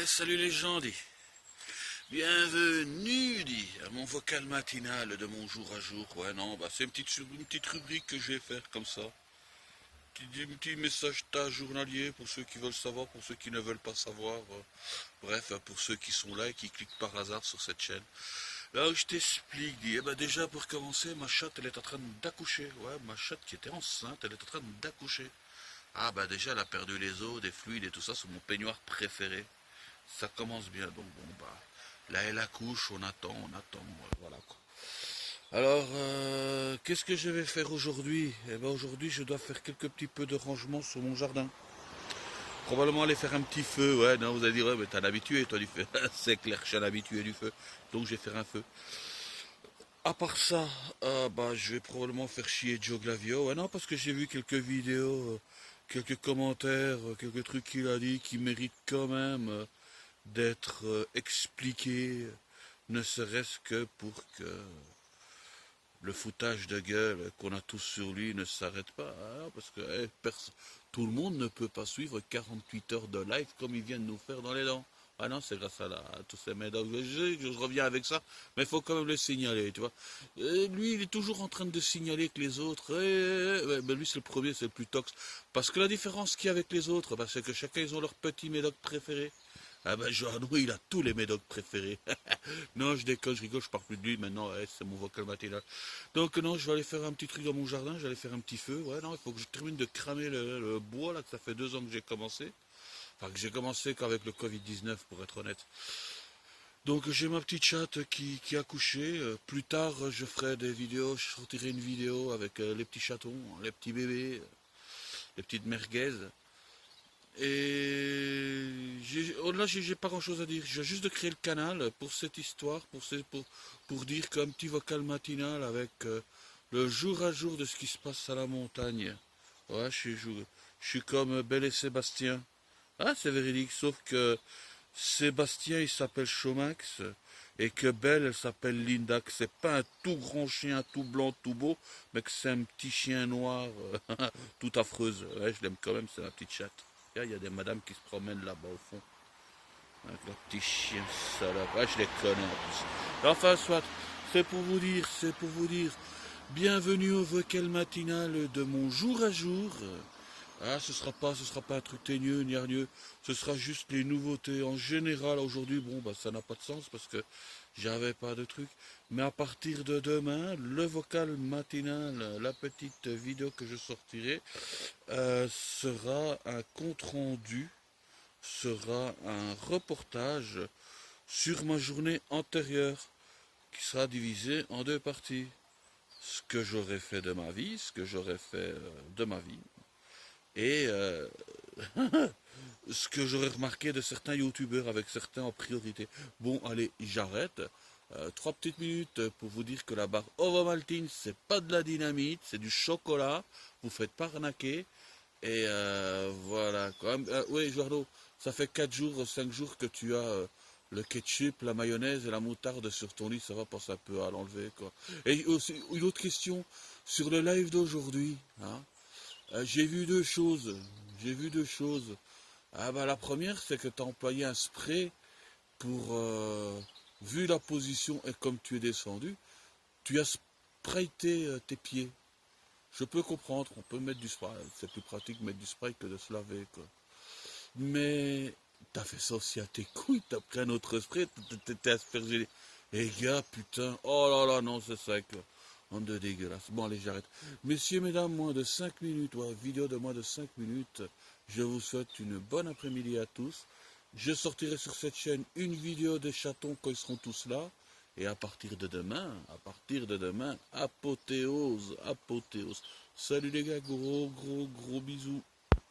Salut les gens, dit. Bienvenue, dit, à mon vocal matinal de mon jour à jour. Ouais, non, bah c'est une petite rubrique que je vais faire comme ça. Petit message tas journalier pour ceux qui veulent savoir, pour ceux qui ne veulent pas savoir. Bref, pour ceux qui sont là et qui cliquent par hasard sur cette chaîne. Là où je t'explique, dit, déjà pour commencer, ma chatte, elle est en train d'accoucher. Ouais, ma chatte qui était enceinte, elle est en train d'accoucher. Ah bah déjà, elle a perdu les os, des fluides et tout ça, c'est mon peignoir préféré. Ça commence bien, donc bon, bah, là elle accouche, on attend, voilà quoi. Alors, qu'est-ce que je vais faire aujourd'hui? Eh ben aujourd'hui, je dois faire quelques petits peu de rangement sur mon jardin. Probablement aller faire un petit feu, ouais, non, vous allez dire, ouais, mais t'es un habitué, toi, du feu. C'est clair que je suis un habitué du feu, donc je vais faire un feu. À part ça, bah, je vais probablement faire chier Joe Glavio, ouais, non, parce que j'ai vu quelques vidéos, quelques commentaires, quelques trucs qu'il a dit qui méritent quand même d'être expliqué, ne serait-ce que pour que le foutage de gueule qu'on a tous sur lui ne s'arrête pas. Hein, parce que tout le monde ne peut pas suivre 48 heures de live comme ils viennent nous faire dans les dents. Ah non, c'est grâce à tous ces médocs. Je reviens avec ça, mais il faut quand même le signaler, tu vois. Et lui, il est toujours en train de signaler que les autres, ouais, ben lui c'est le premier, c'est le plus tox. Parce que la différence qu'il y a avec les autres, ben, c'est que chacun ils ont leur petit médoc préféré. Ah ben Johannou, il a tous les médocs préférés. Non, je déconne, je rigole, je parle plus de lui maintenant, ouais, c'est mon vocal matinal. Donc non, je vais aller faire un petit truc dans mon jardin, j'allais faire un petit feu. Ouais, non, il faut que je termine de cramer le bois, là, que ça fait 2 ans que j'ai commencé. Enfin, que j'ai commencé qu'avec le Covid-19, pour être honnête. Donc j'ai ma petite chatte qui a couché. Plus tard, je ferai des vidéos, je sortirai une vidéo avec les petits chatons, les petits bébés, les petites merguez. Et là, j'ai pas grand chose à dire. J'ai juste de créer le canal pour cette histoire, pour dire qu'un petit vocal matinal avec le jour à jour de ce qui se passe à la montagne. Ouais, je suis comme Belle et Sébastien. Ah, c'est véridique, sauf que Sébastien, il s'appelle Chomax, et que Belle, elle s'appelle Linda, que c'est pas un tout grand chien, tout blanc, tout beau, mais que c'est un petit chien noir, tout affreuse. Ouais, je l'aime quand même, c'est ma petite chatte. Il y a des madames qui se promènent là-bas au fond, avec leurs petits chiens salopes. Ouais, je les connais en plus. Enfin, soit, c'est pour vous dire, bienvenue au vocal matinal de mon jour à jour. Ah, ce sera pas un truc teigneux, ni hargneux. Ce sera juste les nouveautés. En général, aujourd'hui, bon, bah, ça n'a pas de sens parce que j'avais pas de truc. Mais à partir de demain, le vocal matinal, la petite vidéo que je sortirai, sera un compte rendu, sera un reportage sur ma journée antérieure, qui sera divisé en 2 parties. Ce que j'aurais fait de ma vie, ce que j'aurais fait de ma vie, et ce que j'aurais remarqué de certains youtubeurs avec certains en priorité. Bon, allez, j'arrête. 3 petites minutes pour vous dire que la barre Ovomaltine, c'est pas de la dynamite, c'est du chocolat. Vous faites pas arnaquer. Et voilà. Oui, Eduardo, ça fait 4 jours, 5 jours que tu as le ketchup, la mayonnaise et la moutarde sur ton lit. Ça va, penser un peu à l'enlever, quoi. Et aussi, une autre question sur le live d'aujourd'hui. Hein. J'ai vu deux choses. J'ai vu deux choses. Ah bah la première, c'est que tu as employé un spray pour, vu la position et comme tu es descendu, tu as sprayé tes pieds. Je peux comprendre, on peut mettre du spray. C'est plus pratique de mettre du spray que de se laver, quoi. Mais t'as fait ça aussi à tes couilles, t'as pris un autre spray, t'es aspergé. Et gars, putain, oh là là, non, c'est sec. On de dégueulasse. Bon, allez, j'arrête. Messieurs, mesdames, moins de 5 minutes, ouais, vidéo de moins de 5 minutes. Je vous souhaite une bonne après-midi à tous. Je sortirai sur cette chaîne une vidéo des chatons quand ils seront tous là. Et à partir de demain, apothéose, apothéose. Salut les gars, gros bisous.